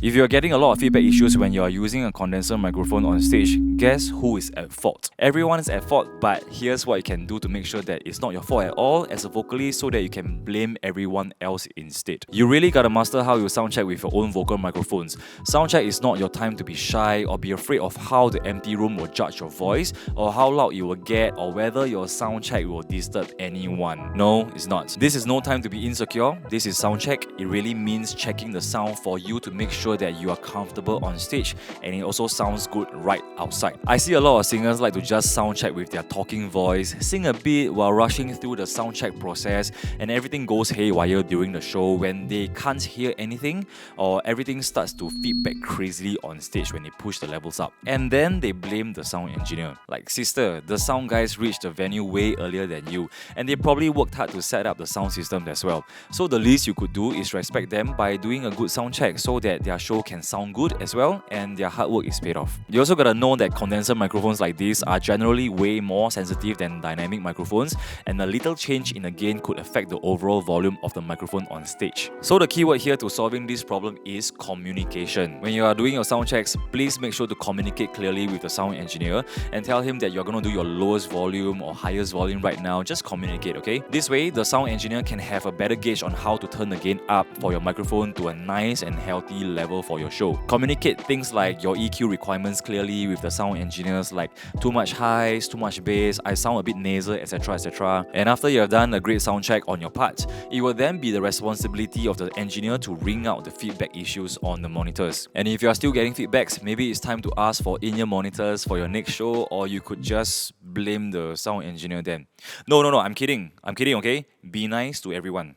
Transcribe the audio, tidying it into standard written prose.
If you're getting a lot of feedback issues when you're using a condenser microphone on stage, guess who is at fault? Everyone is at fault, but here's what you can do to make sure that it's not your fault at all as a vocalist so that you can blame everyone else instead. You really gotta master how you soundcheck with your own vocal microphones. Soundcheck is not your time to be shy or be afraid of how the empty room will judge your voice or how loud you will get or whether your soundcheck will disturb anyone. No, it's not. This is no time to be insecure. This is soundcheck. It really means checking the sound for you to make sure that you are comfortable on stage and it also sounds good right outside. I see a lot of singers like to just sound check with their talking voice, sing a bit while rushing through the sound check process, and everything goes haywire during the show when they can't hear anything or everything starts to feedback crazily on stage when they push the levels up. And then they blame the sound engineer. Like, sister, the sound guys reached the venue way earlier than you and they probably worked hard to set up the sound system as well. So the least you could do is respect them by doing a good sound check so that their show can sound good as well and their hard work is paid off. You also gotta know that condenser microphones like this are generally way more sensitive than dynamic microphones, and a little change in the gain could affect the overall volume of the microphone on stage. So the keyword here to solving this problem is communication. When you are doing your sound checks, please make sure to communicate clearly with the sound engineer and tell him that you're gonna do your lowest volume or highest volume right now. Just communicate, okay? This way, the sound engineer can have a better gauge on how to turn the gain up for your microphone to a nice and healthy level for your show. Communicate things like your EQ requirements clearly with the sound engineers, like too much highs, too much bass, I sound a bit nasal, etc, etc. And after you have done a great sound check on your part, it will then be the responsibility of the engineer to ring out the feedback issues on the monitors. And if you are still getting feedbacks, maybe it's time to ask for in-ear monitors for your next show, or you could just blame the sound engineer then. No, I'm kidding, okay? Be nice to everyone.